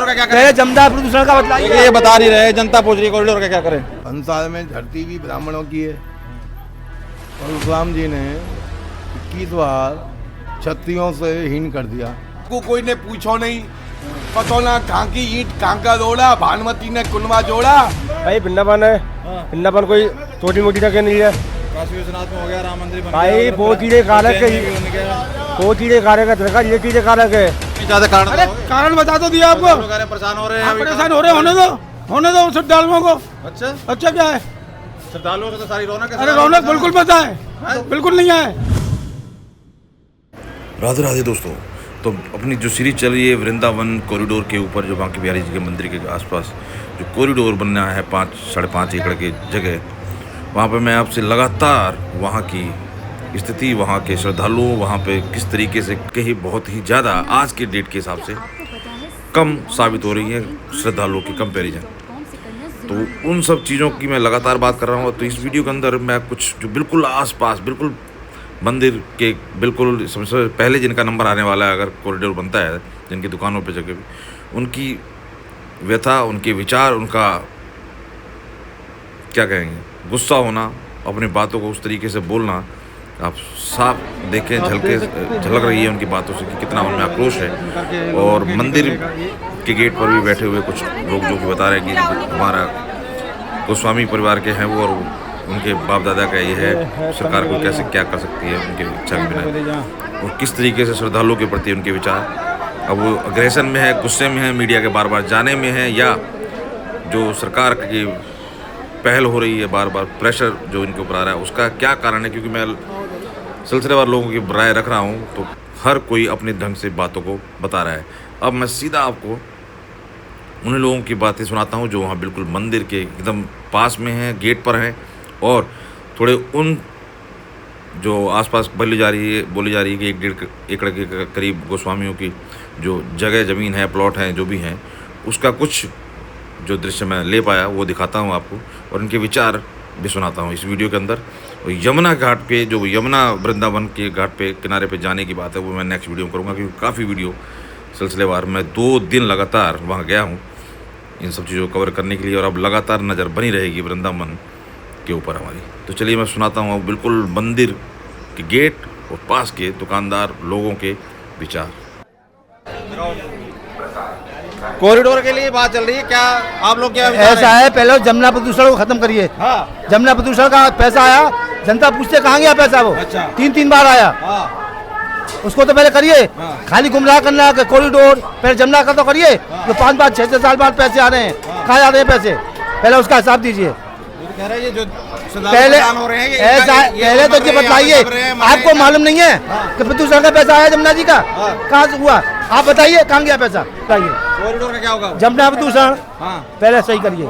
का क्या करें? जमदार प्रदूषण का बताइए। ये बता नहीं रहे, जनता पूछ रही है कॉरिडोर का क्या करें। संसार में धरती भी ब्राह्मणों की है। परशुराम जी ने 21 बार क्षत्रियों से हीन कर दिया। को कोई ने पूछो नहीं, पतो ना कहाँ की ईंट कहाँ का जोड़ा, भानुमती ने कुनवा जोड़ा। भाई वृंदावन है, वृंदावन कोई छोटी मोटी जगह नहीं है काशी विश्वनाथ में हो गया, राम मंदिर बन भाई। गया, वो चीजें कारक है, वो चीजें कारक है, सरकार ये चीजें कारक है। ज्यादा कारण अरे कारण बता तो दिया आपको। लोग परेशान हो रहे हैं, परेशान हो रहे, होने दो श्रद्धालुओं को। अच्छा अच्छा क्या है? श्रद्धालुओं को तो सारी रौनक है। अरे रौनक बिल्कुल पता है, बिल्कुल नहीं है। राधे राधे दोस्तों, तो अपनी जो सीरीज चल रही है वृंदावन कॉरिडोर के ऊपर, जो बांके बिहारी जी के मंदिर के आसपास जो कॉरिडोर बनना है 5-5.5 एकड़ की जगह, वहाँ पे मैं आपसे लगातार वहाँ की स्थिति, वहाँ के श्रद्धालुओं, वहाँ पे किस तरीके से कहीं बहुत ही ज़्यादा आज के डेट के हिसाब से कम साबित हो रही है श्रद्धालुओं की कंपैरिजन। तो उन सब चीज़ों की मैं लगातार बात कर रहा हूँ। तो इस वीडियो के अंदर मैं कुछ जो बिल्कुल आसपास, बिल्कुल मंदिर के बिल्कुल सबसे पहले जिनका नंबर आने वाला है अगर कॉरिडोर बनता है, जिनकी दुकानों पे जगह भी, उनकी व्यथा, उनके विचार, उनका क्या कहेंगे, गुस्सा होना, अपनी बातों को उस तरीके से बोलना, आप साफ देखें, झलक रही है उनकी बातों से कि कितना उनमें आक्रोश है। और मंदिर के गेट पर भी बैठे हुए कुछ लोग जो कि बता रहे हैं कि हमारा गोस्वामी परिवार के हैं वो, और उनके बाप दादा का ये है, सरकार को कैसे क्या कर सकती है उनके इच्छा के बिना, और किस तरीके से श्रद्धालुओं के प्रति उनके विचार। अब वो अग्रेशन में है, गुस्से में है, मीडिया के बार बार जाने में है, या जो सरकार की पहल हो रही है, बार बार प्रेशर जो इनके ऊपर आ रहा है, उसका क्या कारण है। क्योंकि मैं सिलसिलेवार लोगों की राय रख रहा हूँ, तो हर कोई अपने ढंग से बातों को बता रहा है। अब मैं सीधा आपको उन लोगों की बातें सुनाता हूँ जो वहाँ बिल्कुल मंदिर के एकदम पास में हैं, गेट पर हैं, और थोड़े उन जो आसपास बोली जा रही है कि 1-1.5 एकड़ के करीब गोस्वामियों की जो जगह, ज़मीन है, प्लॉट हैं, जो भी हैं, उसका कुछ जो दृश्य मैं ले पाया वो दिखाता हूँ आपको, और इनके विचार भी सुनाता हूँ इस वीडियो के अंदर। और यमुना घाट पे, जो यमुना वृंदावन के घाट पे किनारे पे जाने की बात है, वो मैं नेक्स्ट वीडियो में करूँगा, क्योंकि काफ़ी वीडियो सिलसिलेवार मैं 2 दिन लगातार वहाँ गया हूँ इन सब चीज़ों को कवर करने के लिए, और अब लगातार नज़र बनी रहेगी वृंदावन के ऊपर हमारी। तो चलिए मैं सुनाता हूँ बिल्कुल मंदिर के गेट और पास के दुकानदार लोगों के विचार। कॉरिडोर के लिए बात चल रही है, क्या आप लोग क्या ऐसा है, पहले जमुना प्रदूषण को खत्म करिए। हाँ। जमुना प्रदूषण का पैसा आया, जनता पूछते कहाँ गया पैसा, वो अच्छा। 3 बार आया। हाँ। उसको तो पहले करिए। हाँ। खाली गुमराह करना कि कॉरिडोर, पहले जमुना का तो करिए। जो 5 6 साल बाद पैसे आ रहे हैं, कहाँ जा रहे हैं पैसे, पहले उसका हिसाब दीजिए। कह रहे हैं जो पहले ऐसा, पहले तो ये बताइए, आपको मालूम नहीं है कि प्रदूषण का पैसा आया जमुना जी का, कहाँ से हुआ, आप बताइए कहाँ गया पैसा, बताइए। कॉरिडोर का क्या होगा? जमुना प्रदूषण हाँ। पहले सही करिए,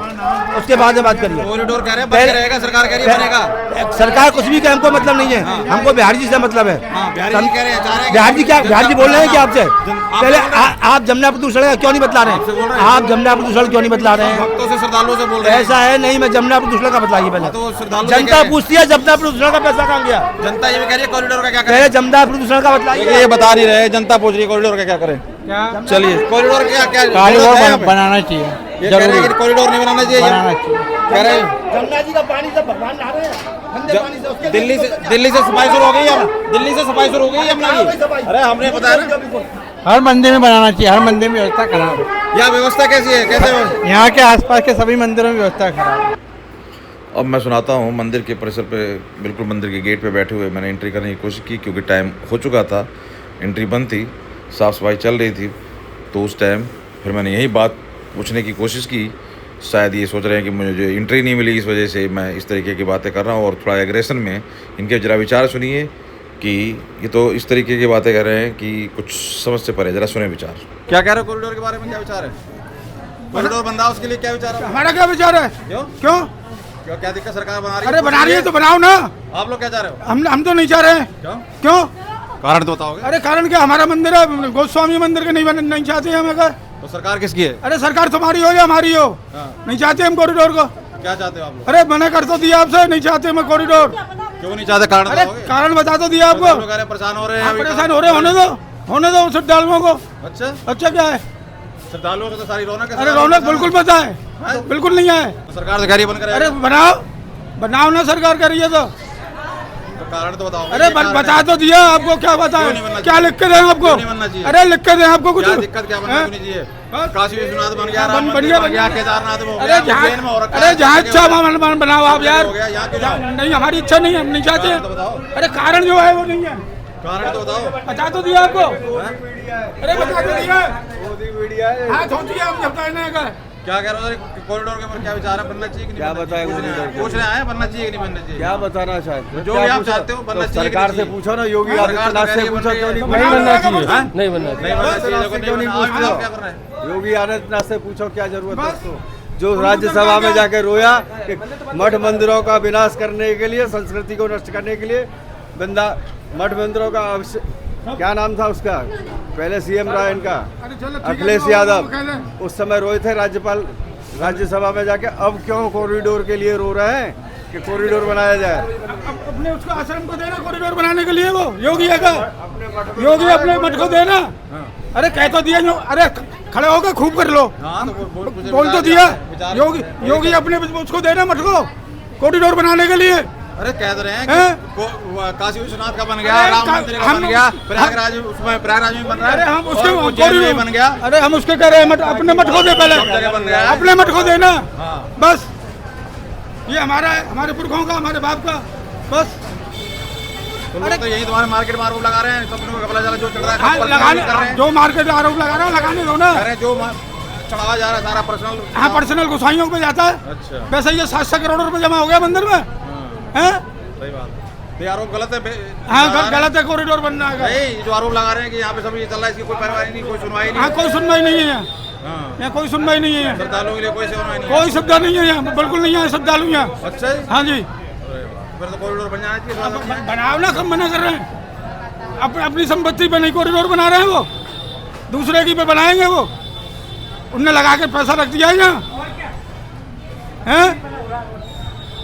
उसके बाद में बात करिए। कॉरिडोर कह रहे हैं बंद रहेगा, सरकार कह रही है बनेगा। सरकार कुछ भी कहे, हमको मतलब नहीं है, हमको बिहारी जी से मतलब है। हाँ, बिहारी जी कह रहे हैं, चाह रहे हैं बिहारी जी क्या, बिहारी जी बोल रहे हैं कि आपसे आप पहले बोल रहे हैं। आप जमुना प्रदूषण का क्यों नहीं बतला रहे हैं, आप जमुना प्रदूषण क्यों नहीं बतला रहे हैं? भक्तों से, श्रद्धालुओं से बोल रहे हैं। ऐसा है नहीं, मैं जमुना प्रदूषण का बताइए पहले। तो श्रद्धालु जनता पूछती है जमुना प्रदूषण का पैसा कहाँ गया, जनता ये भी कह रही है कॉरिडोर का क्या करें। पहले जमुना प्रदूषण का बताइए। ये बता नहीं रहे, जनता पूछ रही है कॉरिडोर का क्या करें। चलिए कॉरिडोर क्या बनाना चाहिए, ये कह रहे हैं कि कॉरिडोर नहीं बनाना चाहिए, कह रहे हैं जमुना जी का पानी से भगवान नहा रहे हैं, गंदे पानी से। उसके दिल्ली से सफाई शुरू हो गई है, दिल्ली से सफाई शुरू हो गई है यमुना की। अरे हमने बताया ना, हर मंदिर में बनाना चाहिए, हर मंदिर में व्यवस्था खराब है। यहाँ व्यवस्था कैसी है, कैसे यहाँ के आसपास के सभी मंदिरों में व्यवस्था खराब है। अब मैं सुनाता हूँ मंदिर के परिसर पे, बिल्कुल मंदिर के गेट पे बैठे हुए मैंने एंट्री करने की कोशिश की, क्योंकि टाइम हो चुका था, एंट्री बंद थी, साफ़ सफाई चल रही थी। तो उस टाइम फिर मैंने यही बात पूछने की कोशिश की, शायद ये सोच रहे हैं कि मुझे एंट्री नहीं मिली, इस वजह से मैं इस तरीके की बातें कर रहा हूँ, और थोड़ा एग्रेशन में इनके ज़रा विचार सुनिए कि ये तो इस तरीके की बातें कर रहे हैं कि कुछ समझ से परे। ज़रा सुने विचार। क्या कह रहे हो कॉरिडोर के बारे में, क्या विचार है? कॉरिडोर बन रहा है, उसके लिए क्या विचार है? हमारा क्या विचार है? क्यों क्या दिक्कत सरकार बना रही है? अरे बना रही है तो बनाओ ना। आप लोग क्या चाह रहे हो? हम तो नहीं चाह रहे हैं। क्यों? कारण तो बताओगे। अरे कारण क्या, हमारा मंदिर है, गोस्वामी मंदिर के नहीं चाहते हम। अगर तो सरकार किसकी है? अरे सरकार तुम्हारी हो या हमारी हो, नहीं चाहते हम कॉरिडोर को। क्या चाहते हो आप लोग? अरे मना कर तो दिया आपसे, नहीं चाहते मैं कॉरिडोर। क्यों नहीं चाहते, कारण अरे कारण बता तो दिया आपको। परेशान हो रहे हैं, परेशान हो रहे, होने दो श्रद्धालुओं को। अच्छा अच्छा क्या है? श्रद्धालुओं को तो सारी रौनक है। अरे रौनक बिल्कुल पता है, बिल्कुल नहीं है। सरकार से कह रही है बंद करेगा। अरे बनाओ ना, सरकार कर रही है तो कारण तो बताओ। अरे बता तो दिया आपको, क्या बताएं, क्या लिख के दें आपको? अरे लिख के दें आपको कुछ? दिक्कत क्या बनना चाहिए? काशी विश्वनाथ बन गया, बन गया, केदारनाथ में हो अरे गया, जहाँ इच्छा बनाओ आप यार। नहीं, हमारी इच्छा नहीं है, हम नहीं चाहते। अरे कारण जो है वो नहीं है। कारण तो बताओ। बता तो दिया आपको। अरे बता तो दिया। हाँ सोचिए हम जब कहने का क्या कह रहे हो? कॉरिडोर के ऊपर क्या विचार है? बनना चाहिए कि नहीं? क्या बताएं? पूछ रहे हैं बनना चाहिए कि नहीं बनना चाहिए? क्या बताना चाहते हो? जो भी आप चाहते हो बनना चाहिए। सरकार से पूछो ना, योगी आदित्यनाथ से पूछो क्यों नहीं बनना बनना चाहिए? नहीं बनना चाहिए। क्यों नहीं पूछते? क्या कर रहे हैं? योगी आदित्यनाथ से पूछो क्या जरूरत है उसको, जो राज्यसभा में जाके रोया कि मठ मंदिरों का विनाश करने के लिए, संस्कृति को नष्ट करने के लिए मठ मंदिरों का क्या नाम था उसका, पहले सीएम रहा इनका अखिलेश यादव, उस समय रोए थे राज्यपाल राज्यसभा में जाके। अब क्यों कॉरिडोर के लिए रो रहे हैं कि कॉरिडोर बनाया जाए? अपने उसको आश्रम को देना कॉरिडोर बनाने के लिए, वो योगी है का योगी अपने मठ को देना। अरे कह तो दिया, अरे खड़े होकर खूब कर लो, बोल तो दिया। योगी अपने उसको देना मठ को कॉरिडोर बनाने के लिए। अरे कह रहे हैं कि काशी विश्वनाथ का बन गया, राम मंदिर का बन गया, प्रयागराज में बन रहा है। अरे हम उसके कॉरिडोर बन गया। अरे हम उसके कह रहे हैं अपने मठ को दे, पहले अपने मठ को देना। बस ये हमारे पुरखों का, हमारे बाप का, बस। अरे तो यही तुम्हारे मार्केट में आरोप लगा रहे हैं, सबको कपड़ा जला जो चढ़ रहा है। हाँ, लगाने जो मार्केट आरोप लगा रहे हैं, लगाने दो ना। अरे जो चढ़ावा जा रहा है सारा पर्सनल, हाँ पर्सनल गोसाइयों पे जाता है। अच्छा, वैसे ये 700 करोड़ रुपए जमा हो गया मंदिर में, हैं? सही बात। ये आरोप गलत है। हाँ गलत है, कॉरिडोर बनना है। नहीं, जो आरोप लगा रहे हैं कि यहाँ पे सब ये चल रहा है, इसकी कोई परवाह नहीं, कोई सुनवाई नहीं। हाँ कोई सुनवाई नहीं है यहाँ, कोई सुनवाई नहीं है। श्रद्धालुओं के लिए कोई सुनवाई नहीं, कोई सुविधा नहीं है यहाँ, बिल्कुल नहीं है श्रद्धालु यहाँ। अच्छा जी, हाँ जी, फिर तो कॉरिडोर बन जाना चाहिए। बनाओ ना, कम मना कर रहे हैं। अपनी संपत्ति पे नहीं कॉरिडोर बना रहे हैं, वो दूसरे की पे बनाएंगे। वो उनने लगा के पैसा रख दिया है यहाँ, हैं?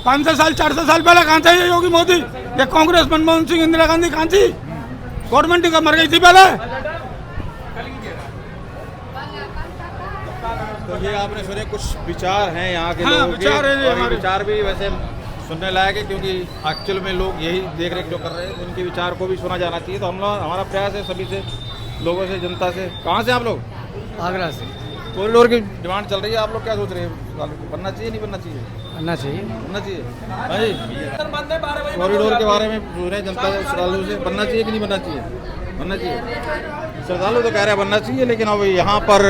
500 साल 400 साल पहले कहाँ थे ये योगी मोदी? ये कांग्रेस, मनमोहन सिंह, इंदिरा गांधी कहाँ थी? गवर्नमेंट का मर गई थी पहले। तो ये आपने सुने कुछ विचार हैं यहाँ के हाँ, लोगों के, विचार है ये और ये हमारे। विचार भी वैसे सुनने लायक है, क्योंकि एक्चुअल में लोग यही देख रेख जो कर रहे हैं, तो उनके विचार को भी सुना जाना चाहिए। तो हमारा प्रयास है सभी से, लोगों से, जनता से। कहाँ से आप लोग? आगरा से। कॉरिडोर की डिमांड चल रही है, आप लोग क्या सोच रहे हैं? बनना चाहिए नहीं बनना चाहिए? बनना चाहिए, बनना चाहिए। हाँ जी, कॉरिडोर के बारे में पूछ रहे हैं जनता से, श्रद्धालु से, बनना चाहिए कि नहीं बनना चाहिए? बनना चाहिए। श्रद्धालु तो कह रहे हैं बनना चाहिए, लेकिन अब यहाँ पर,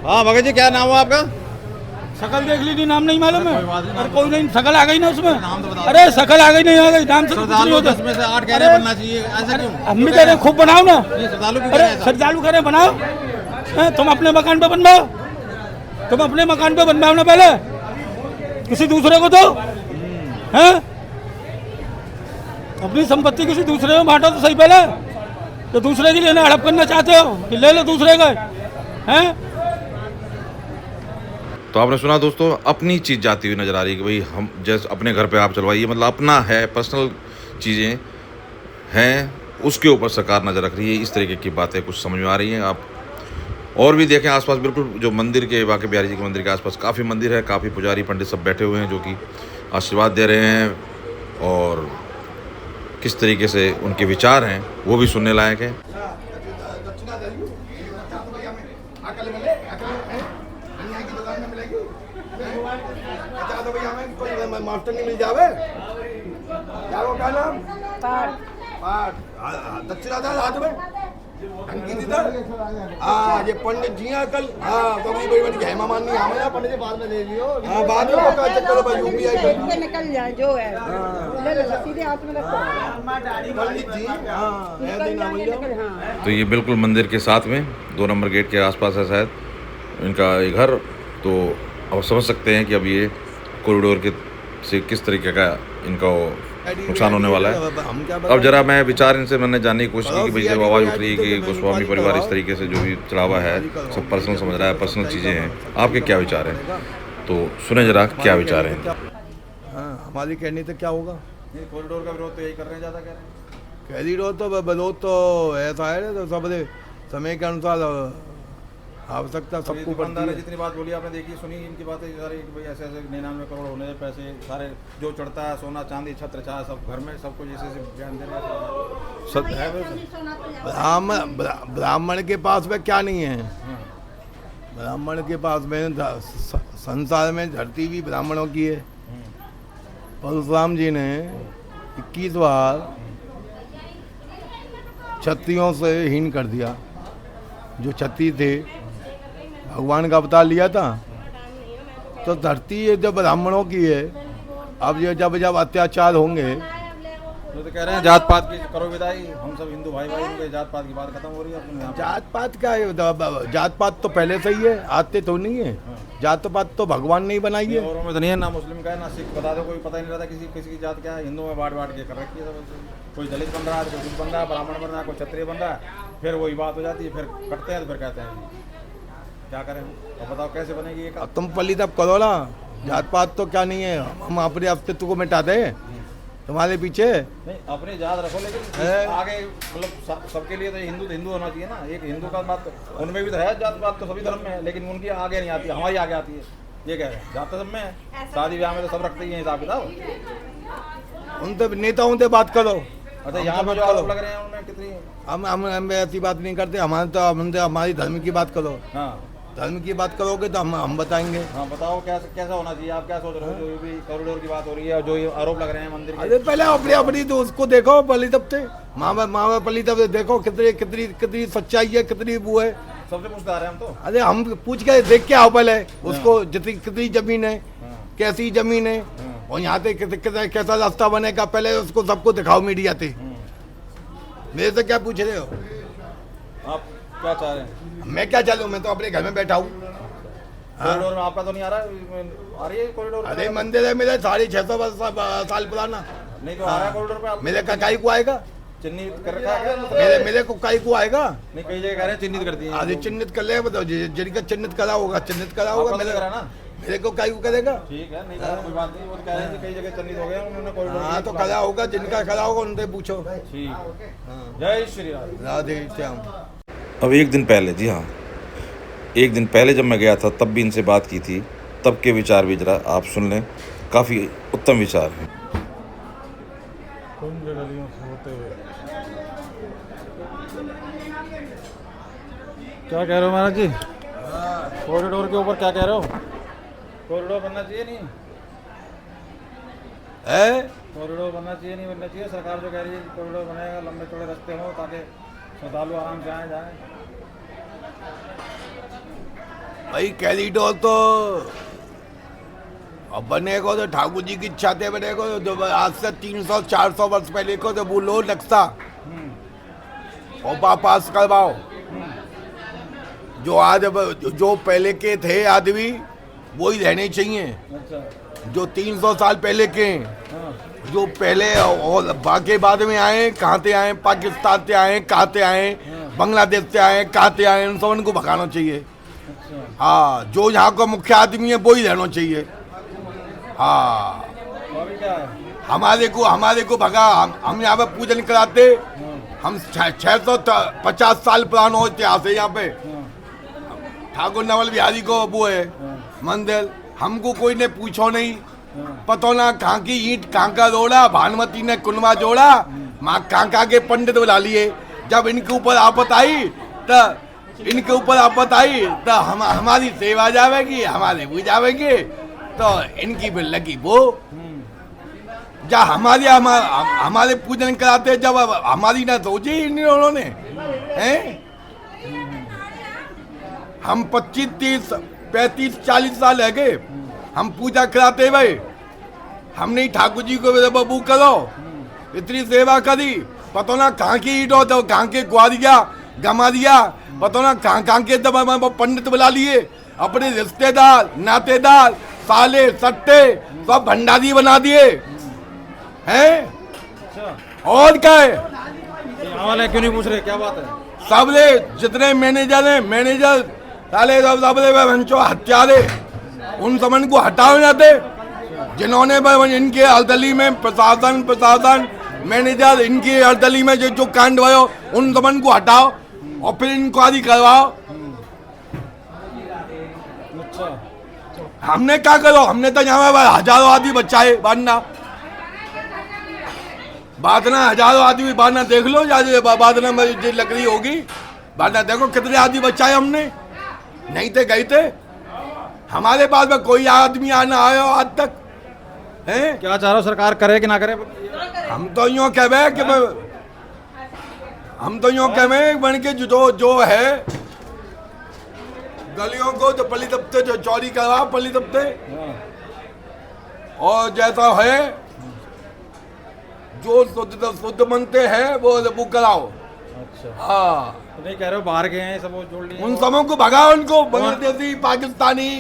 हाँ भगत जी क्या नाम हुआ आपका? शकल देख लीजिए, नाम नहीं मालूम है। अरे कोई नहीं, शकल आ गई ना उसमें। नाम तो बताओ। अरे शकल आ गई, नहीं आ गई, नाम से कुछ नहीं श्रद्धालु होता। 10 में से 8 कह रहे हैं बनना चाहिए, ऐसा क्यों? हम भी कह रहे हैं खूब बनाओ ना। श्रद्धालु क्यों कह अरे रहे हैं? श्रद्धालु कह रहे हैं बनाओ, तुम अपने मकान पे बनवाओ, तुम अपने मकान पे बनवाओ ना पहले, किसी दूसरे को दो, हैं? अपनी संपत्ति किसी दूसरे में बांटो तो सही पहले। तो दूसरे की लेने हड़प करना चाहते हो कि ले लो दूसरे का, हैं? तो आपने सुना दोस्तों, अपनी चीज़ जाती हुई नज़र आ रही है कि भाई हम जैसे अपने घर पे आप चलवाइए, मतलब अपना है, पर्सनल चीज़ें हैं, उसके ऊपर सरकार नज़र रख रही है। इस तरीके की बातें कुछ समझ में आ रही हैं। आप और भी देखें आसपास, बिल्कुल जो मंदिर के, बांके बिहारी जी के मंदिर के आसपास काफ़ी मंदिर है, काफ़ी पुजारी पंडित सब बैठे हुए हैं जो कि आशीर्वाद दे रहे हैं, और किस तरीके से उनके विचार हैं वो भी सुनने लायक है। मास्टर नहीं मिल जावे क्या वो क्या नाम पाठ दक्षिणा था हाथ में अंकित इधर। हाँ ये पंडित जी हैं कल। हाँ तो बड़ी बड़ी हेमा माननी हमें यहाँ पंडित जी बाद में ले लियो। हाँ बाद में क्या चक्कर भाई यूपीआई निकल जाए जो है ले लो सीधे हाथ में रखो पंडित जी। हाँ ऐसे ना बोल जाओ। तो ये बिल्कुल मंदिर के साथ में 2 नंबर गेट के आसपास है शायद इनका ये घर। तो आप समझ सकते हैं कि अब ये कॉरिडोर के से किस तरीके का इनका नुकसान होने वाला है। अब जरा मैं विचार इनसे मैंने जानने की कोशिश की कि भाई जब आवाज़ उठ रही है कि गोस्वामी परिवार इस तरीके से जो भी चढ़ावा है सब पर्सनल समझ रहा है, पर्सनल चीज़ें हैं, आपके क्या विचार हैं? तो सुने जरा क्या विचार हैं। हमारी कहनी तो क्या होगा, कॉरिडोर का विरोध तो यही कर रहे हैं, ज़्यादा कह रहे हैं। कॉरिडोर तो विरोध तो ऐसा है तो सब समय के अनुसार आवश्यकता सबको पड़ती दुकानदार है। जितनी बात बोली आपने देखी सुनी इनकी बातें सारी कि भाई ऐसे ऐसे 99 करोड़ होने से पैसे सारे जो चढ़ता है सोना चांदी छत्र छाया सब घर में सब कुछ ऐसे ऐसे बयान दे रहे हैं सब है ब्राह्मण के पास में क्या नहीं है, ब्राह्मण के पास में संसार में धरती भी ब्राह्मणों की है। परशुराम जी ने 21 बार क्षत्रियों से हीन कर दिया। जो क्षत्रिय थे भगवान का अवतार लिया था, तो धरती ये जब ब्राह्मणों की है, अब ये जब जब अत्याचार होंगे तो कह रहे हैं जात पात की करो विदाई, हम सब हिंदू भाई भाई होंगे, जात पात की बात खत्म हो रही है अपने यहाँ पे। जात पात क्या है, जात पात तो पहले से ही है, आते तो नहीं है। जात पात तो भगवान ने ही बनाई है। औरों में तो नहीं है, ना मुस्लिम का है ना सिख, बता दो कोई पता ही नहीं रहता किसी किसी की जात क्या है। हिंदू में बांट बांट के कर रखी है सब, कोई दलित बन रहा है, कोई कुछ बन रहा है, ब्राह्मण बन रहा है, कोई क्षत्रिय बन रहा है, फिर वही बात हो जाती है, फिर कटते हैं तो फिर कहते हैं क्या करें। अब बताओ कैसे बनेगी एक। तुम पल्ली तब करो ना, जात पात तो क्या नहीं है, हम अपने अस्तित्व को मिटा दें तुम्हारे पीछे। नहीं अपनी जात रखो, लेकिन आगे मतलब सबके लिए तो हिंदू हिंदू होना चाहिए ना। एक हिंदू का बात उनमें भी तो है, जात पात तो सभी धर्म में है, लेकिन उनकी आगे नहीं आती, हमारी आगे आती है। ये कह रहे हैं जात तो सब में है, शादी ब्याह में तो सब रखते ही हैं हिसाब किताब। उनसे नेताओं से बात करो। अच्छा यहाँ पे जो आरोप लग रहे हैं उनमें कितनी, हम ऐसी बात नहीं करते, हमारे तो हमारी धर्म की बात करो। हाँ धर्म की बात करोगे तो हम बताएंगे। हाँ बताओ कैसा होना चाहिए, आप क्या सोच रहे हो। जो भी कॉरिडोर की बात हो रही है और जो ये आरोप लग रहे हैं मंदिर के। अरे पहले अपनी अपनी तो उसको देखो पल्ली तब से, माँ पल्ली तब से देखो कितनी कितनी कितनी सच्चाई है, कितनी वो है। सबसे पूछता आ रहे हैं हम तो। अरे हम पूछ के देख के आओ पहले उसको, जितनी कितनी जमीन है, कैसी जमीन है, और यहाँ से कैसा रास्ता बनेगा, पहले उसको सबको दिखाओ मीडिया से। मेरे से क्या पूछ रहे हो, आप क्या चाह रहे हैं। मैं क्या चलूँ, मैं तो अपने घर में बैठा हूँ। कॉरिडोर में आपका तो नहीं आ रहा, आ रही है कॉरिडोर। अरे मंदिर है मेरा 650 साल पुराना, नहीं तो आ रहा है कॉरिडोर पे आप। मेरे काई को आएगा, चिन्हित कर रखा है क्या? मेरे को काई को आएगा। नहीं कई जगह कह रहे हैं चिन्हित कर दिए। अरे चिन्हित कर ले, बताओ जिनका चिन्हित करा होगा, चिन्हित करा होगा। आपका तो करा ना, मेरे को काई को करेगा। ठीक है, नहीं करा कोई बात नहीं। वो तो कह रहे हैं कि कई जगह चिन्हित हो गए उन्होंने कॉरिडोर। हाँ तो करा होगा, जिनका करा होगा उनसे पूछो। ठीक, जय श्री राम, राधे श्याम। अब एक दिन पहले, जी हाँ, एक दिन पहले जब मैं गया था तब भी इनसे बात की थी, तब के विचार भी जरा आप सुन लें, काफ़ी उत्तम विचार हैं। क्या कह रहे हो महाराज जी, कॉरिडोर के ऊपर क्या कह रहे हो। कॉरिडोर बनना चाहिए नहीं है, कॉरिडोर बनना चाहिए नहीं बनना चाहिए। सरकार जो कह रही है कॉरिडोर बनेगा, लंबे चौड़े रास्ते हो ताकि श्रद्धालु आराम से आए जाए। भाई कॉरिडोर तो अब बनेगा तो ठाकुर जी की इच्छा थे बनेगा, जो आज से 300-400 वर्ष पहले को तो बोलो नक्शा और पास करवाओ। जो आज जो पहले के थे आदमी वही रहने चाहिए, अच्छा जो 300 साल पहले के हैं। जो पहले और बाकी बाद में आए, कहाँ से आए, पाकिस्तान से आए, कहाँ से आए, बांग्लादेश से आए, कहाँ से आए, उन सब को भगाना चाहिए। हाँ, जो यहाँ का मुख्य आदमी है वही रहना चाहिए। हाँ, अभी क्या है, हमारे को भगा। हम यहाँ पे पूजन कराते, हम 650 साल पुराना इतिहास है यहाँ पे। ठाकुर नवल बिहारी को वो है मंदिर, हमको कोई ने पूछो नहीं, पतो ना कहाँ की ईंट कहाँ का जोड़ा, भानुमती ने कुनवा जोड़ा, माँ कहाँ के पंडित बुला लिए। जब इनके ऊपर आपत आई तो हमारी सेवा जावेगी, हमारे वो जावेंगे, तो इनकी भी लगी वो। जब हमारे पूजन कराते, जब हमारी ना सोची इन्होंने हैं। हम 25, 30, 35, 40 साल रह गए, हम पूजा कराते भाई। हमने ठाकुर जी को बबू करो, इतनी सेवा करी, पता ना कहाँ की ईट हो, तो कहाँ के ग्वारिया गमा दिया, पता ना कहाँ के पंडित बुला लिए, अपने रिश्तेदार नातेदार साले सट्टे सब भंडारी बना दिए हैं। और क्या है, वाले क्यों नहीं पूछ रहे, क्या बात है। सबले जितने मैनेजर हैं, मैनेजर साले सबले बंचो हत्यारे, उन समन को हटाओ जाते। जिन्होंने इनके अर्दली में प्रशासन मैनेजर, इनके अर्दली में जो कांड भयो, उन समन को हटाओ और फिर इंक्वायरी करवाओ। अच्छा हमने क्या करो, हमने तो यहाँ हजारों आदमी बचाए बांधना, बांधना हजारों आदमी बांधना, देख लो बांधना में जो लकड़ी होगी बांधना, देखो कितने आदमी बचाए हमने, नहीं थे गए थे। हमारे पास में कोई आदमी आना आया आज तक है। क्या चाह रहे हो सरकार करे कि ना करे? हम तो यूँ कहवे कि हम तो यूँ कहवे बन के जो है गलियों को जो पली दबते जो चौड़ी करवा पली दबते, और जैसा है जो शुद्ध मनते हैं वो कराओ। अच्छा हाँ, तो नहीं कह रहे हो बाहर गए हैं सब वो जोड़ लिए? उन सबों को भगाओ, उनको बांग्लादेशी पाकिस्तानी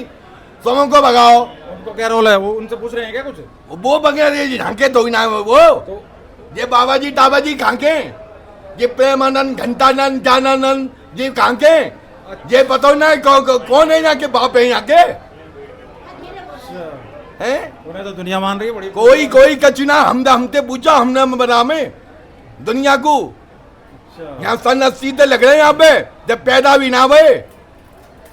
सबों को भगाओ। उनको क्या रोल है? वो उनसे पूछ रहे हैं क्या कुछ? वो बांग्लादेशी ढांके तो ना वो ये बाबा जी टाबा जी कहाँ के, ये प्रेमानंद घंटानंद जानानंद जी कहाँ के, ये बताओ ना कौन है यहाँ के बाप है यहाँ के हैं? उन्हें तो दुनिया मान रही है बड़ी। कोई कचना हमसे पूछा, हमने बना में दुनिया को यहाँ सन 80 से लग रहे हैं यहाँ पे, जब पैदा भी ना हुए।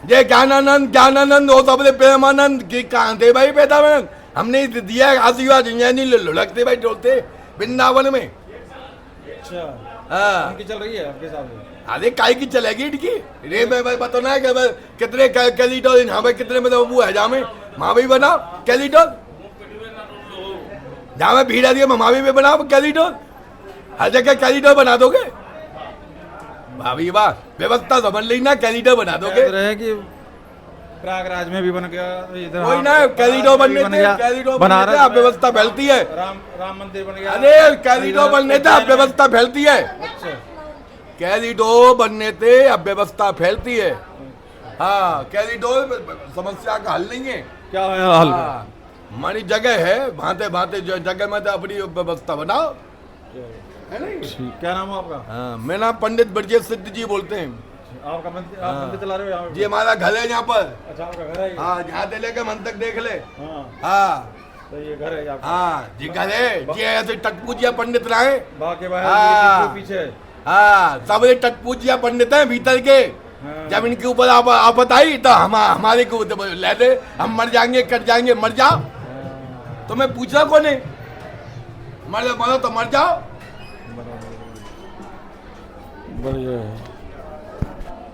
ये ज्ञानानंद हो सब प्रेमानंद की कहाँ थे भाई पैदा में? हमने दिया आशीर्वाद, नहीं लुढ़कते भाई डोलते वृंदावन में। अच्छा हाँ, उनकी चल रही है आपके सामने? अरे काय की चलेगी इनकी रे, मैं बताओ ना कि कितने कैलिडोर यहाँ पे कितने मतलब वो है जहाँ में वहाँ भी बनाओ कैलिडोर, जहाँ में भीड़ आ रही है वहाँ भी बनाओ कैलिडोर, हर जगह कैलिडोर बना दोगे भाभी वाह, व्यवस्था समझ ली ना, कैलिडोर बना दोगे। रहे कि प्रयागराज में भी बन गया इधर, कोई ना कैलिडोर बनने थे, कैलिडोर बना बनने आप व्यवस्था फैलती है। राम मंदिर बन गया। अरे कैलिडोर बनने थे आप व्यवस्था फैलती है, अच्छा कैलिडोर बनने थे अब व्यवस्था फैलती है। हाँ, कैलिडोर समस्या का हल नहीं है। क्या है हल? हाँ, हमारी जगह है, भांते भांते जो जगह में तो अपनी व्यवस्था बनाओ, है नहीं? क्या नाम है आपका? हाँ, मेरा नाम पंडित ब्रजेश सिद्ध जी बोलते हैं। आपका मंदिर, आप मंदिर चला रहे हो यहाँ? जी हमारा घर है यहाँ पर। अच्छा आपका घर है? हाँ, यहाँ से लेकर मन तक देख ले। हाँ हाँ, तो ये घर है आपका? हाँ जी घर है जी, ऐसे टटपूजिया पंडित रहे बाकी हाँ। बाहर पीछे। हाँ, सब टटपूजिया पंडित हैं भीतर के। जब इनके ऊपर आफत आई तो हमारे को ले दे, हम मर जाएंगे कट जाएंगे, मर जाओ। तो मैं पूछ रहा कौन है, मरो तो मर जाओ।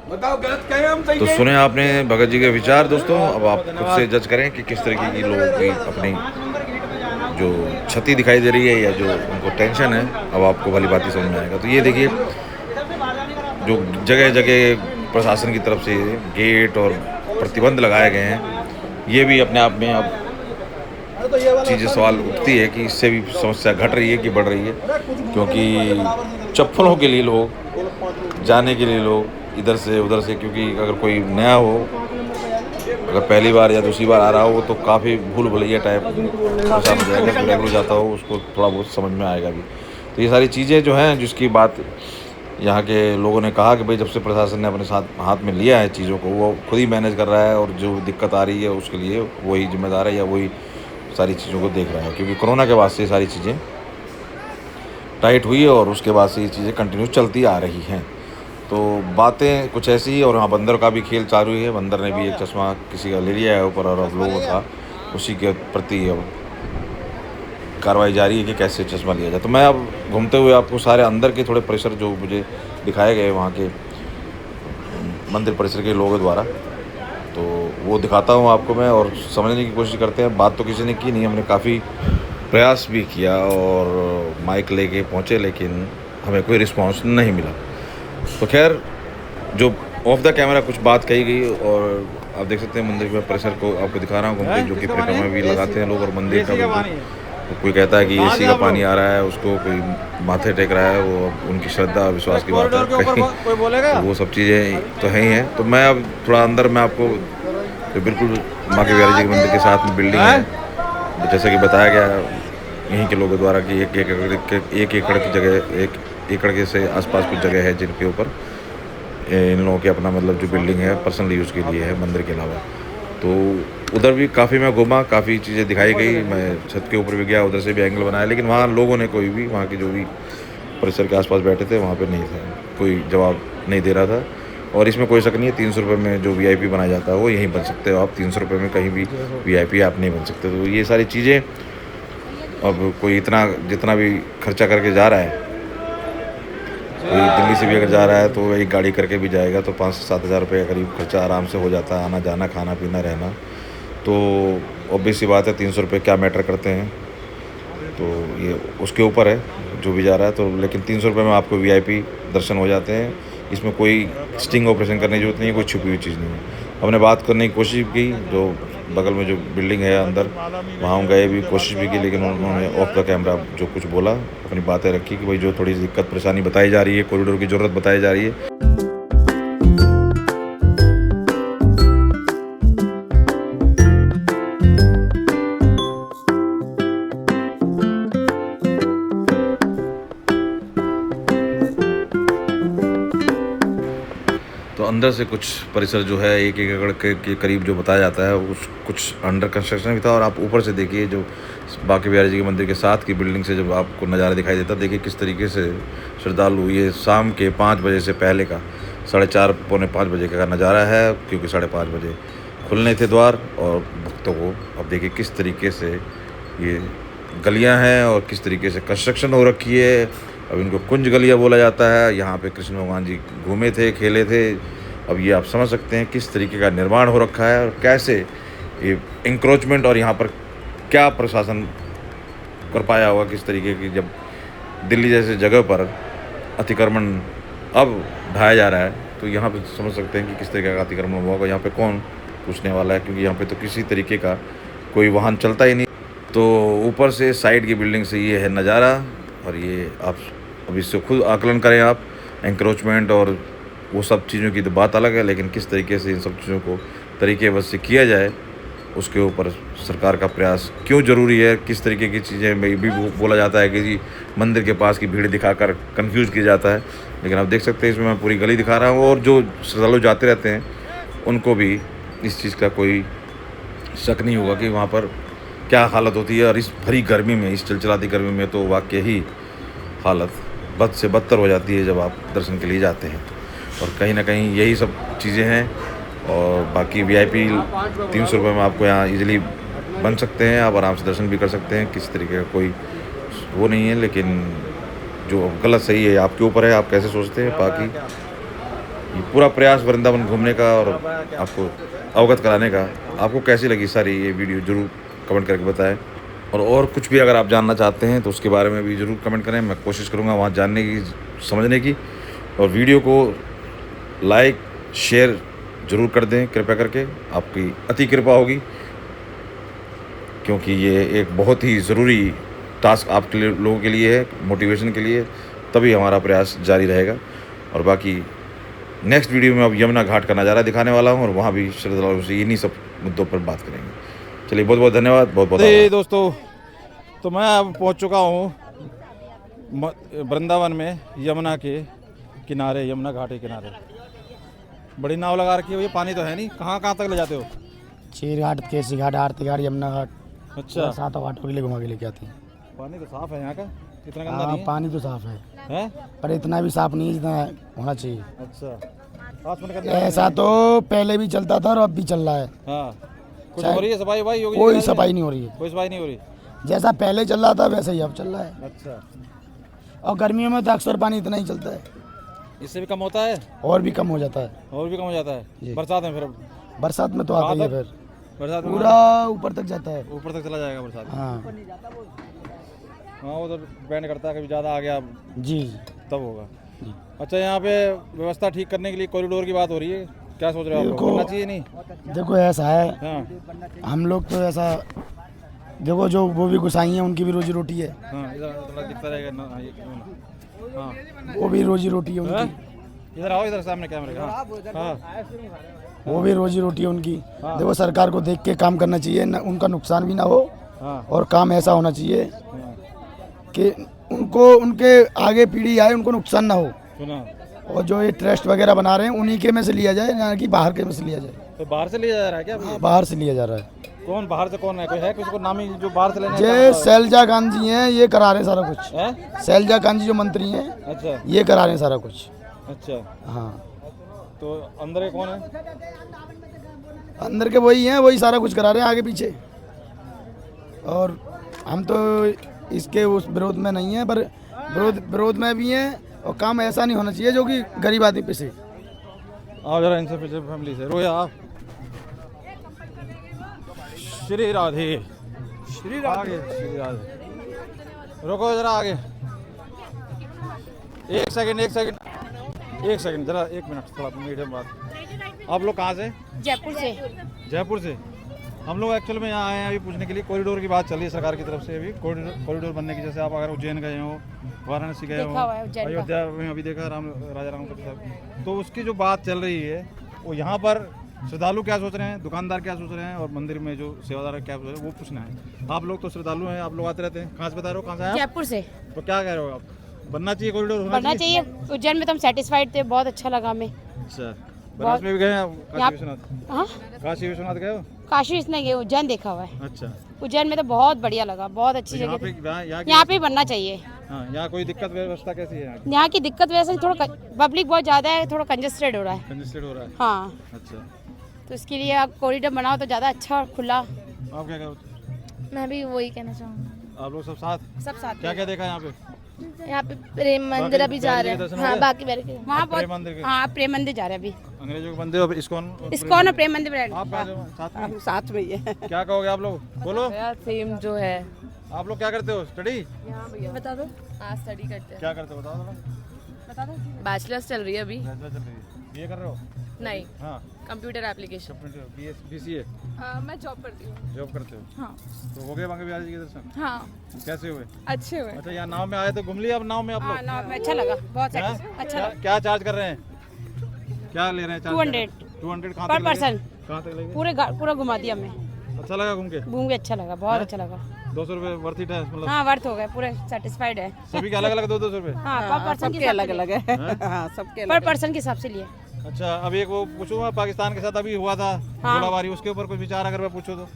बताओ गलत कहे हम सही तो कहे? सुने आपने भगत जी के विचार दोस्तों। अब आप खुद से जज करें कि किस तरीके की लोगों की अपनी जो क्षति दिखाई दे रही है या जो उनको टेंशन है, अब आपको भली बात ही समझ में आएगा। तो ये देखिए जो जगह जगह प्रशासन की तरफ से गेट और प्रतिबंध लगाए गए हैं, ये भी अपने आप में अब चीज़ें सवाल उठती है कि इससे भी समस्या घट रही है कि बढ़ रही है, क्योंकि चप्पलों के लिए लोग, जाने के लिए लोग इधर से उधर से, क्योंकि अगर कोई नया हो, अगर पहली बार या दूसरी बार आ रहा हो तो काफ़ी भूल भुलैया टाइप परेशान हो जाएगा, तो रेगुलर जाता हो उसको थोड़ा बहुत समझ में आएगा भी। तो ये सारी चीज़ें जो हैं, जिसकी बात यहाँ के लोगों ने कहा कि भाई जब से प्रशासन ने अपने साथ हाथ में लिया है चीज़ों को, वो खुद ही मैनेज कर रहा है और जो दिक्कत आ रही है उसके लिए वही जिम्मेदार है या वही सारी चीज़ों को देख रहा है। क्योंकि कोरोना के बाद से ये सारी चीज़ें टाइट हुई है और उसके बाद से ये चीज़ें कंटिन्यू चलती आ रही हैं। तो बातें कुछ ऐसी ही, और वहाँ बंदर का भी खेल चालू है। बंदर ने भी एक चश्मा किसी का ले लिया है ऊपर और अब लोगों था उसी के प्रति अब कार्रवाई जारी है कि कैसे चश्मा लिया जाए। तो मैं अब घूमते हुए आपको सारे अंदर के थोड़े परिसर जो मुझे दिखाए गए वहाँ के मंदिर परिसर के लोगों द्वारा, तो वो दिखाता हूँ आपको मैं, और समझने की कोशिश करते हैं। बात तो किसी ने की नहीं, हमने काफ़ी प्रयास भी किया और माइक लेके पहुँचे, लेकिन हमें कोई रिस्पांस नहीं मिला। तो खैर जो ऑफ द कैमरा कुछ बात कही गई, और आप देख सकते हैं मंदिर के परिसर को आपको दिखा रहा हूँ घूमते, जो कि परिक्रमा भी लगाते हैं लोग, और मंदिर का तो कोई कहता है कि एसी का पानी आ रहा है, उसको कोई माथे टेक रहा है, वो उनकी श्रद्धा और विश्वास की बात है कहीं, तो वो सब चीज़ें तो है ही हैं। तो मैं अब थोड़ा अंदर मैं आपको जो बिल्कुल माँ के बिहारी जी के मंदिर के साथ में बिल्डिंग है, तो जैसे कि बताया गया यहीं के लोगों द्वारा कि एक एकड़ की जगह, 1 एकड़ के से आसपास कुछ जगह है जिनके ऊपर इन लोगों के अपना मतलब जो बिल्डिंग है पर्सनल यूज़ के लिए है मंदिर के अलावा। तो उधर भी काफ़ी मैं घूमा, काफ़ी चीज़ें दिखाई गई, मैं छत के ऊपर भी गया, उधर से भी एंगल बनाया, लेकिन वहाँ लोगों ने कोई भी, वहाँ के जो भी परिसर के आसपास बैठे थे वहाँ पे नहीं था, कोई जवाब नहीं दे रहा था। और इसमें कोई शक नहीं है 300 रुपये में जो VIP बनाया जाता है वो यहीं बन सकते हो आप। 300 रुपये में कहीं भी VIP आप नहीं बन सकते। तो ये सारी चीज़ें अब कोई इतना जितना भी खर्चा करके जा रहा है, कोई दिल्ली से भी अगर जा रहा है तो एक गाड़ी करके भी जाएगा तो 5 से 7 हज़ार रुपये का करीब खर्चा आराम से हो जाता है, आना जाना खाना पीना रहना। तो ऑब्वियस सी बात है 300 रुपये क्या मैटर करते हैं, तो ये उसके ऊपर है जो भी जा रहा है। तो लेकिन 300 रुपये में आपको VIP दर्शन हो जाते हैं। इसमें कोई स्टिंग ऑपरेशन करने की जरूरत नहीं है, कोई छुपी हुई चीज़ नहीं है। हमने बात करने की कोशिश की, जो बगल में जो बिल्डिंग है अंदर, वहाँ गए भी कोशिश भी की, लेकिन उन्होंने ऑफ द कैमरा जो कुछ बोला, अपनी बातें रखी कि भाई जो थोड़ी दिक्कत परेशानी बताई जा रही है, कॉरिडोर की ज़रूरत बताई जा रही है। तो अंदर से कुछ परिसर जो है 1 एकड़ के करीब जो बताया जाता है उस कुछ अंडर कंस्ट्रक्शन भी था। और आप ऊपर से देखिए जो बांके बिहारी जी के मंदिर के साथ की बिल्डिंग से जब आपको नज़ारा दिखाई देता, देखिए किस तरीके से श्रद्धालु, ये शाम के 5 बजे से पहले का 4:30 पौने 5 बजे का नज़ारा है, क्योंकि 5:30 बजे खुलने थे द्वार। और भक्तों को अब देखिए किस तरीके से ये गलियाँ हैं और किस तरीके से कंस्ट्रक्शन हो रखी है। अब इनको कुंज गलियाँ बोला जाता है। यहाँ पे कृष्ण भगवान जी घूमे थे, खेले थे। अब ये आप समझ सकते हैं किस तरीके का निर्माण हो रखा है और कैसे ये इंक्रोचमेंट, और यहाँ पर क्या प्रशासन कर पाया होगा किस तरीके की, जब दिल्ली जैसे जगह पर अतिक्रमण अब ढाया जा रहा है। तो यहाँ पे समझ सकते हैं कि किस तरीके का अतिक्रमण हुआ होगा। यहाँ पे कौन पूछने वाला है, क्योंकि यहाँ पे तो किसी तरीके का कोई वाहन चलता ही नहीं। तो ऊपर से साइड की बिल्डिंग से ये है नज़ारा, और ये आप अब इससे खुद आकलन करें आप। एंक्रोचमेंट और वो सब चीज़ों की तो बात अलग है, लेकिन किस तरीके से इन सब चीज़ों को तरीके बस से किया जाए उसके ऊपर सरकार का प्रयास क्यों ज़रूरी है। किस तरीके की चीज़ें में भी बोला जाता है कि जी मंदिर के पास की भीड़ दिखाकर कंफ्यूज किया जाता है, लेकिन आप देख सकते हैं इसमें मैं पूरी गली दिखा रहा हूँ। और जो श्रद्धालु जाते रहते हैं उनको भी इस चीज़ का कोई शक नहीं होगा कि वहाँ पर क्या हालत होती है। और इस भरी गर्मी में, इस चिलचिलाती गर्मी में तो वाकई ही हालत बद से बदतर हो जाती है जब आप दर्शन के लिए जाते हैं। और कहीं ना कहीं यही सब चीज़ें हैं। और बाकी VIP 300 रुपये में आपको यहाँ इजीली बन सकते हैं, आप आराम से दर्शन भी कर सकते हैं। किसी तरीके का कोई वो नहीं है, लेकिन जो गलत सही है आपके ऊपर है, आप कैसे सोचते हैं। बाकी ये पूरा प्रयास वृंदावन घूमने का और आपको अवगत कराने का, आपको कैसी लगी सारी ये वीडियो ज़रूर कमेंट करके बताएं। और कुछ भी अगर आप जानना चाहते हैं तो उसके बारे में भी ज़रूर कमेंट करें, मैं कोशिश करूँगा वहाँ जानने की, समझने की। और वीडियो को लाइक शेयर ज़रूर कर दें कृपया करके, आपकी अति कृपा होगी, क्योंकि ये एक बहुत ही ज़रूरी टास्क आपके लिए, लोगों के लिए है, मोटिवेशन के लिए। तभी हमारा प्रयास जारी रहेगा। और बाकी नेक्स्ट वीडियो में अब यमुना घाट का नज़ारा दिखाने वाला हूँ, और वहाँ भी श्रद्धालुओं से इन्हीं सब मुद्दों पर बात करेंगे। चलिए बहुत बहुत धन्यवाद, बहुत बहुत दोस्तों। तो मैं अब पहुँच चुका हूँ वृंदावन में, यमुना के किनारे, यमुना घाट के किनारे। बड़ी नाव लगा रखी है, ये पानी तो है नहीं। कहाँ कहाँ तक ले जाते हो? चीर घाट, केसी घाट, आरती घाट, यमुना घाट। अच्छा, 7 घाटों के लिए घुमा के लेके आती हैं। पानी तो साफ है यहाँ का, इतना गंदा नहीं है? पानी तो साफ है, हैं? पर इतना भी साफ नहीं है जितना होना चाहिए। अच्छा, 5 मिनट का ऐसा तो पहले भी चलता था और अब भी चल रहा है। हाँ, कुछ हो रही है सफाई भाई? कोई सफाई नहीं हो रही है, कोई सफाई नहीं हो रही। जैसा पहले चल रहा था वैसे ही अब चल रहा है। अच्छा, और गर्मियों में तो अक्सर पानी इतना ही चलता है, इससे भी कम होता है? और भी कम हो जाता है। और भी कम हो जाता है बरसात में? फिर बरसात में तो आता ही है, फिर बरसात में पूरा ऊपर तक जाता है, ऊपर तक चला जाएगा बरसात में। हाँ हाँ, वो तो डिपेंड करता है, कभी ज़्यादा आ गया जी तब होगा। अच्छा, यहाँ पे व्यवस्था ठीक करने के लिए कॉरिडोर की बात हो रही है, क्या सोच रहे हो आप? करना चाहिए नहीं? देखो ऐसा है, हाँ हम लोग तो ऐसा देखो, जो वो भी गुसाई हैं उनकी भी रोजी रोटी है। हाँ, इधर थोड़ा दिखता रहेगा ना। हाँ, वो भी रोजी रोटी है उनकी। इधर आओ, इधर सामने कैमरे का। हाँ, वो भी रोजी रोटी है उनकी। देखो सरकार को देख के काम करना चाहिए, उनका नुकसान भी ना हो, और काम ऐसा होना चाहिए कि उनको, उनके आगे पीढ़ी आए उनको नुकसान ना हो। और जो ये ट्रस्ट वगैरह बना रहे हैं उन्हीं के में से लिया जाए, ना कि बाहर के में से लिया जाए। तो बाहर से लिया जा रहा है क्या? बाहर से लिया जा रहा है। कौन बाहर से? कौन है? कोई है किसी को नामी जो बाहर से लेने? ये शैलजा गांधी हैं, ये करा रहे हैं सारा कुछ। शैलजा गांधी जो मंत्री हैं, अच्छा, ये करा रहे हैं सारा कुछ। अच्छा, हाँ, तो अंदर के कौन है? अंदर के वही हैं, वही सारा कुछ करा रहे हैं आगे पीछे। और हम तो इसके उस विरोध में नहीं है, पर विरोध में भी हैं। और काम ऐसा नहीं होना चाहिए जो कि गरीब आदमी पे से। आओ जरा इनसे पीछे फैमिली से रोया आप। श्री राधे, श्री राधे, श्री राधे। रुको जरा आगे, एक सेकंड जरा, 1 मिनट, थोड़ा मीडियम बात। आप लोग कहाँ से? जयपुर से। जयपुर से। हम लोग एक्चुअल में यहाँ आए हैं अभी पूछने के लिए, कॉरिडोर की बात चल रही है सरकार की तरफ से। अभी कॉरिडोर बनने की, जैसे आप अगर उज्जैन गए हो, वाराणसी गए हो, अयोध्या में अभी देखा राजा राम का, तो उसकी जो बात चल रही है वो यहाँ पर श्रद्धालु क्या सोच रहे हैं, दुकानदार क्या सोच रहे हैं, और मंदिर में जो सेवादार क्या सोच रहे हैं, वो पूछना है। आप लोग तो श्रद्धालु हैं, आप लोग आते रहते हैं। कहाँ से बता रहे हो, कहाँ से आए? जयपुर से। तो क्या कह रहे हो आप? बनना चाहिए कॉरिडोर, बनना चाहिए। उज्जैन में तो हम सेटिस्फाइड थे, बहुत अच्छा लगा हमें। अच्छा, बनारस में भी गए हैं? काशी विश्वनाथ? हाँ, काशी विश्वनाथ गए हो? काशी इसने गए, उज्जैन देखा हुआ है। अच्छा, उज्जैन में तो बहुत बढ़िया लगा, बहुत अच्छी यहाँ जगह पे यहाँ पे बनना चाहिए। हाँ, यहाँ कोई दिक्कत व्यवस्था कैसी है? यहाँ की दिक्कत वैसे थोड़ा पब्लिक बहुत ज़्यादा है, थोड़ा कंजेस्टेड हो रहा है। कंजेस्टेड हो रहा है? हाँ, अच्छा, तो इसके लिए आप कॉरिडोर बनाओ तो ज़्यादा अच्छा और खुला। आप क्या करो? मैं भी वही कहना चाहूँगी। आप लोग सब साथ? सब साथ। क्या क्या देखा यहाँ पे? यहाँ पे प्रेम मंदिर अभी जा रहे हैं। हाँ, बाकी बैठ के वहाँ प्रेम मंदिर के? हाँ, प्रेम मंदिर जा रहे हैं अभी। अंग्रेजों के मंदिर, इस्कॉन इस्कॉन और प्रेम मंदिर में आप साथ में? साथ में ही है। क्या कहोगे आप लोग, बोलो। सेम जो है। आप लोग क्या करते हो, स्टडी? बता दो। हाँ, स्टडी करते हैं। क्या करते हो बताओ जरा। बता दो। बैचलर्स चल रही है अभी। चल रही है, बीए कर रहे हो? नहीं, हाँ, कंप्यूटर एप्लीकेशन। बीसीए मैं जॉब करती हूँ। जॉब करते हो? हाँ। तो हो गए बांके बिहारी जी के दर्शन? हाँ, कैसे हुए? अच्छे हुए। अच्छा, यहाँ नाव में आए तो घूम लिया? अब नाव में आप हाँ, लोग? नाव में अच्छा लगा, बहुत हाँ? अच्छा लगा। क्या चार्ज कर रहे हैं, क्या ले रहे हैं चार्ज? 200 कहाँ पर तक पर्सन। कहाँ तक लेंगे? पूरा घुमा दिया हमें, अच्छा लगा घूम के? घूम के अच्छा लगा, बहुत अच्छा लगा। 200 रुपये वर्थ इट है मतलब? हाँ, वर्थ हो गए, पूरे सेटिस्फाइड है। सभी के अलग अलग 200 रुपये? हाँ, पर पर्सन सबके अलग अलग है। हाँ? सबके पर पर्सन के हिसाब से लिए। अच्छा, अब एक वो पूछूंगा, पाकिस्तान के साथ अभी हुआ था हाँ। गोलाबारी, उसके ऊपर कुछ विचार अगर मैं पूछूं तो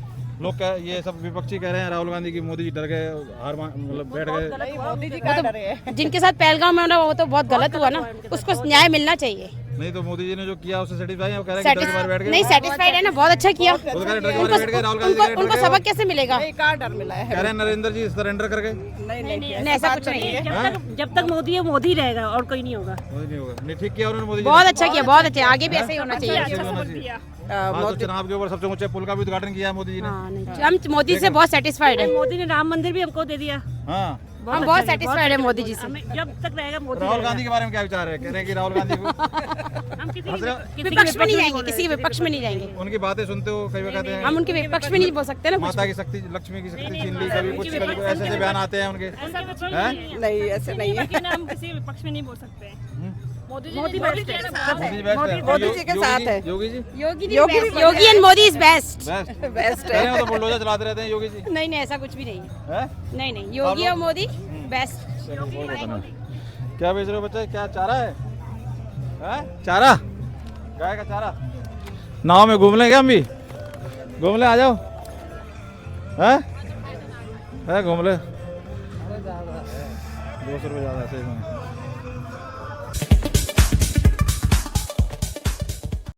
लोग क्या, ये सब विपक्षी कह रहे हैं राहुल गांधी की मोदी जी डर गए, मतलब बैठ गए। मोदी जी का डरे हैं। जिनके साथ पहलगाम में होना वो तो बहुत गलत हुआ ना, उसको न्याय मिलना चाहिए। नहीं तो मोदी जी ने जो किया उससे सेटिस्फाई है? वो कह रहे हैं कि डर के मारे बैठ गए। नहीं, सेटिस्फाइड है ना, बहुत अच्छा किया। वो तो कह रहे हैं डर के मारे बैठ गए, राहुल गांधी कह रहे हैं डर उनको गए। सबक कैसे मिलेगा? नहीं, कहाँ डर मिला है। कह रहे हैं नरेंद्र जी सरेंडर कर गए। नहीं, ऐसा कुछ नहीं है। जब तक मोदी है, मोदी रहेगा और कोई नहीं होगा। मोदी नहीं होगा? नहीं, ठीक किया उन्होंने मोदी जी बहुत ने। अच्छा किया, बहुत अच्छा, आगे भी ऐसे ही होना चाहिए। ऐसे ही होना चाहिए। हाँ, तो चुनाव के ऊपर सबसे ऊंचे पुल का भी उद्घाटन किया है मोदी जी ने। हाँ, नहीं, हम मोदी से बहुत सेटिस्फाइड है। मोदी ने राम मंदिर भी हमको दे दिया। हाँ, हम बहुत सेटिस्फाइड है मोदी जी से। हमें जब तक रहेगा मोदी राहुल गांधी के बारे में क्या विचार है? कह रहे हैं कि राहुल गांधी को हम किसी विपक्ष में नहीं जाएंगे, किसी के विपक्ष में नहीं जाएंगे। उनकी बातें सुनते हो, कई बार कहते हैं हम उनके विपक्ष में नहीं बोल सकते ना कुछ। माता की शक्ति, लक्ष्मी की शक्ति छीन ली, कभी कुछ ऐसे ऐसे बयान आते हैं उनके। ऐसा कुछ हैं? नहीं, ऐसे नहीं है। लेकिन हम किसी विपक्ष में नहीं बोल सकते हैं। मोदी बेस्ट है। मोदी जी बेस्ट है। मोदी जी के साथ है। Yogi ji Yogi and Modi is best. Best best कह रहे हैं, तो बुलडोजर चलाते रहते हैं योगी जी। नहीं, ऐसा कुछ भी नहीं है। हैं? नहीं, योगी और मोदी बेस्ट। क्या बेच रहे हो बच्चे, क्या चारा है? हैं? चारा, गाय का चारा। नाव में घूम लेंगे हम भी, घूम ले, आ जाओ। हैं? घूम ले। 200 रुपये ज़्यादा है सही में।